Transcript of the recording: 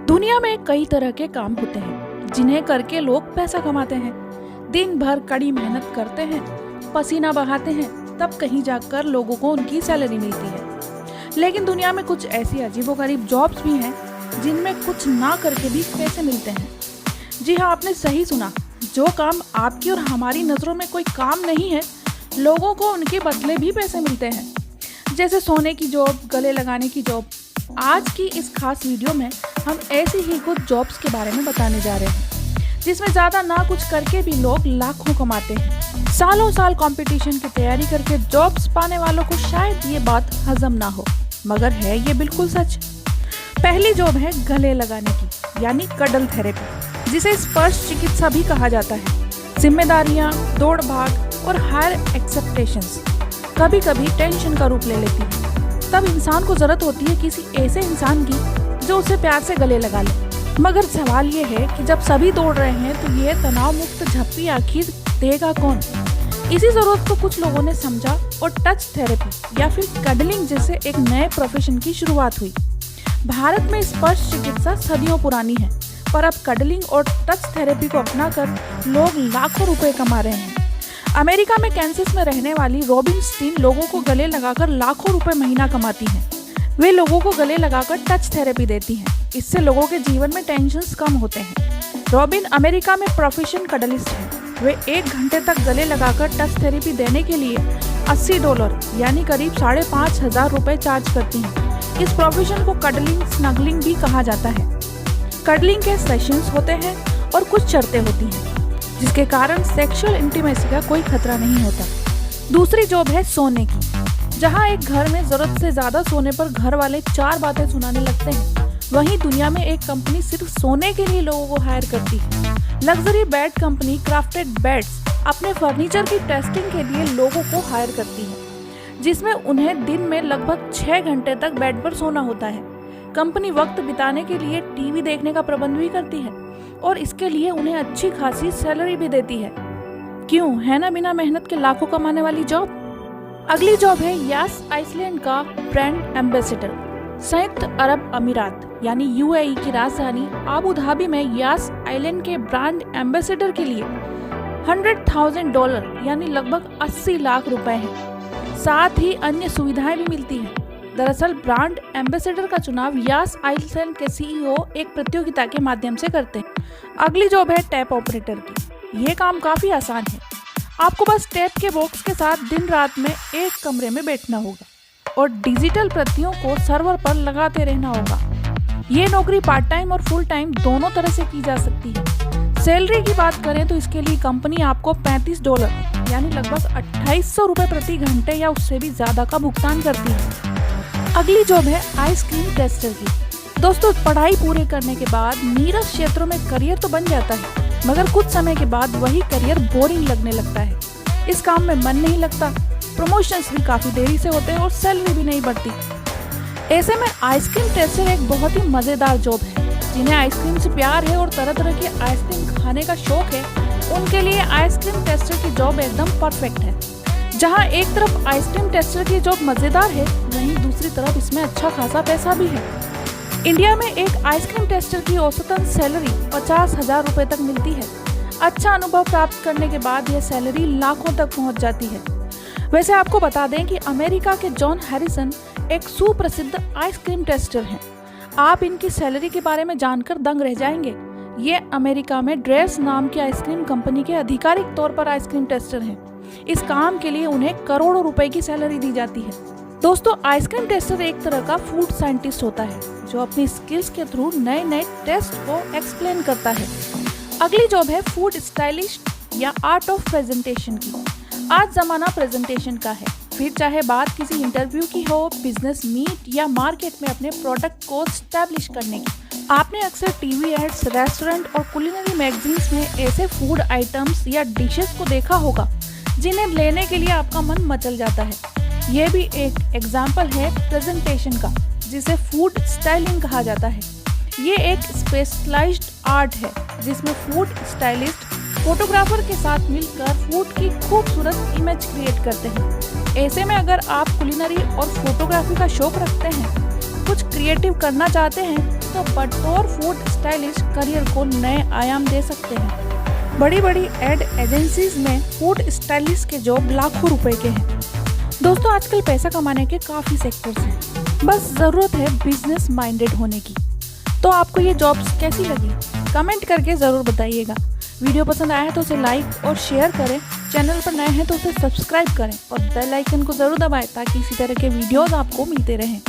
दुनिया में कई तरह के काम होते हैं जिन्हें करके लोग पैसा कमाते हैं। दिन भर कड़ी मेहनत करते हैं, पसीना बहाते हैं, तब कहीं जाकर लोगों को उनकी सैलरी मिलती है। लेकिन दुनिया में कुछ ऐसी अजीबोगरीब जॉब्स भी हैं जिनमें कुछ ना करके भी पैसे मिलते हैं। जी हाँ, आपने सही सुना। जो काम आपकी और हमारी नज़रों में कोई काम नहीं है, लोगों को उनके बदले भी पैसे मिलते हैं। जैसे सोने की जॉब, गले लगाने की जॉब। आज की इस खास वीडियो में हम ऐसी ही कुछ जॉब्स के बारे में बताने जा रहे हैं जिसमें ज़्यादा ना कुछ करके भी लोग लाखों कमाते हैं। सालों साल कंपटीशन की तैयारी करके जॉब्स पाने वालों को शायद ये बात हजम ना हो, मगर है ये बिल्कुल सच। पहली जॉब है गले लगाने की, यानी कडल थेरेपी, जिसे स्पर्श चिकित्सा भी कहा जाता है। जिम्मेदारियां, दौड़ भाग और हायर एक्सपेक्टेशंस कभी कभी टेंशन का रूप ले लेती है। तब इंसान को जरूरत होती है किसी ऐसे इंसान की जो उसे प्यार से गले लगा ले। मगर सवाल ये है कि जब सभी दौड़ रहे हैं तो ये तनाव मुक्त झप्पी आखिर देगा कौन? इसी जरूरत को कुछ लोगों ने समझा और टच थेरेपी या फिर कडलिंग जैसे एक नए प्रोफेशन की शुरुआत हुई। भारत में स्पर्श चिकित्सा सदियों पुरानी है, पर अब कडलिंग और टच थेरेपी को अपनाकर लोग लाखों रुपए कमा रहे हैं। अमेरिका में कैंसस में रहने वाली रॉबिन स्टीन लोगों को गले लगाकर लाखों रुपए महीना कमाती हैं। वे लोगों को गले लगाकर टच थेरेपी देती हैं। इससे लोगों के जीवन में टेंशन्स कम होते हैं। रॉबिन अमेरिका में प्रोफेशन कडलिस्ट हैं। वे 1 घंटे तक गले लगाकर टच थेरेपी देने के लिए $80 यानी करीब 5,500 रुपए चार्ज करती हैं। इस प्रोफेशन को कडलिंग स्नगलिंग भी कहा जाता है। कडलिंग के सेशंस होते हैं और कुछ शर्तें होती हैं जिसके कारण सेक्सुअल इंटीमेसी का कोई खतरा नहीं होता। दूसरी जॉब है सोने की, जहां एक घर में जरूरत से ज्यादा सोने पर घर वाले 4 बातें सुनाने लगते हैं। वहीं दुनिया में एक कंपनी सिर्फ सोने के लिए लोगों को हायर करती है। Luxury bed company crafted beds अपने फर्नीचर की टेस्टिंग के लिए लोगों को हायर करती है, जिसमें उन्हें दिन में लगभग 6 घंटे तक बेड पर सोना होता है। कंपनी वक्त बिताने के लिए टीवी देखने का प्रबंध भी करती है और इसके लिए उन्हें अच्छी खासी सैलरी भी देती है। क्यों है ना बिना मेहनत के लाखों कमाने वाली जॉब। अगली जॉब है यास आइसलैंड का ब्रांड एम्बेसडर। संयुक्त अरब अमीरात यानी यूएई की राजधानी आबू धाबी में यास आइलैंड के ब्रांड एम्बेसडर के लिए $100,000 यानी लगभग 80 लाख रुपए हैं। साथ ही अन्य सुविधाएं भी मिलती हैं। दरअसल ब्रांड एम्बेसडर का चुनाव यास आइसलैंड के सीईओ एक प्रतियोगिता के माध्यम से करते हैं। अगली जॉब है टैप ऑपरेटर की। ये काम काफी आसान है। आपको बस टैप के बॉक्स के साथ दिन रात में एक कमरे में बैठना होगा और डिजिटल प्रतियों को सर्वर पर लगाते रहना होगा। ये नौकरी पार्ट टाइम और फुल टाइम दोनों तरह से की जा सकती है। सैलरी की बात करें तो इसके लिए कंपनी आपको $35 यानी लगभग 2,800 रुपए प्रति घंटे या उससे भी ज्यादा का भुगतान करती है। अगली जॉब है आइसक्रीम टेस्टर की। दोस्तों, पढ़ाई पूरे करने के बाद नीरस क्षेत्रों में करियर तो बन जाता है, मगर कुछ समय के बाद वही करियर बोरिंग लगने लगता है। इस काम में मन नहीं लगता, प्रमोशंस भी काफी देरी से होते हैं और सैलरी भी नहीं बढ़ती। ऐसे में आइसक्रीम टेस्टर एक बहुत ही मजेदार जॉब है। जिन्हें आइसक्रीम से प्यार है और तरह तरह की आइसक्रीम खाने का शौक है, उनके लिए आइसक्रीम टेस्टर की जॉब एकदम परफेक्ट है। जहां एक तरफ आइसक्रीम टेस्टर की जॉब मजेदार है, वहीं दूसरी तरफ इसमें अच्छा खासा पैसा भी है। इंडिया में एक आइसक्रीम टेस्टर की औसतन सैलरी 50,000 रुपए तक मिलती है। अच्छा अनुभव प्राप्त करने के बाद यह सैलरी लाखों तक पहुंच जाती है। वैसे आपको बता दें कि अमेरिका के जॉन हैरिसन एक सुप्रसिद्ध आइसक्रीम टेस्टर हैं। आप इनकी सैलरी के बारे में जानकर दंग रह जाएंगे। ये अमेरिका में ड्रेस नाम की आइसक्रीम कंपनी के आधिकारिक तौर पर आइसक्रीम टेस्टर हैं। इस काम के लिए उन्हें करोड़ों रुपए की सैलरी दी जाती है। दोस्तों, आइसक्रीम टेस्टर एक तरह का फूड साइंटिस्ट होता है जो अपनी स्किल्स के थ्रू नए नए टेस्ट को एक्सप्लेन करता है। अगली जॉब है फूड स्टाइलिस्ट या आर्ट ऑफ प्रेजेंटेशन की। आज जमाना प्रेजेंटेशन का है, फिर चाहे बात किसी इंटरव्यू की हो, बिजनेस मीट या मार्केट में अपने प्रोडक्ट को स्टैब्लिश करने की। आपने अक्सर टीवी एड्स, रेस्टोरेंट और कुलिनरी मैगजीन्स में ऐसे फूड आइटम्स या डिशेस को देखा होगा जिन्हें लेने के लिए आपका मन मचल जाता है। ये भी एक एग्जाम्पल है प्रेजेंटेशन का, जिसे फूड स्टाइलिंग कहा जाता है। ये एक स्पेशलाइज्ड आर्ट है जिसमें फूड स्टाइलिस्ट फोटोग्राफर के साथ मिलकर फूड की खूबसूरत इमेज क्रिएट करते हैं। ऐसे में अगर आप कुलिनरी और फोटोग्राफी का शौक रखते हैं कुछ क्रिएटिव करना चाहते हैं तो बटोर फूड स्टाइलिश करियर को नए आयाम दे सकते हैं। बड़ी बड़ी एड एजेंसीज में फूड स्टाइलिस्ट के जॉब लाखों रुपए के हैं। दोस्तों, आजकल पैसा कमाने के काफ़ी सेक्टर्स हैं, बस ज़रूरत है बिजनेस माइंडेड होने की। तो आपको ये जॉब्स कैसी लगी? कमेंट करके ज़रूर बताइएगा। वीडियो पसंद आया तो उसे लाइक और शेयर करें। चैनल पर नए हैं तो उसे सब्सक्राइब करें और बेल आइकन को ज़रूर दबाएं ताकि इसी तरह के वीडियोस आपको मिलते रहें।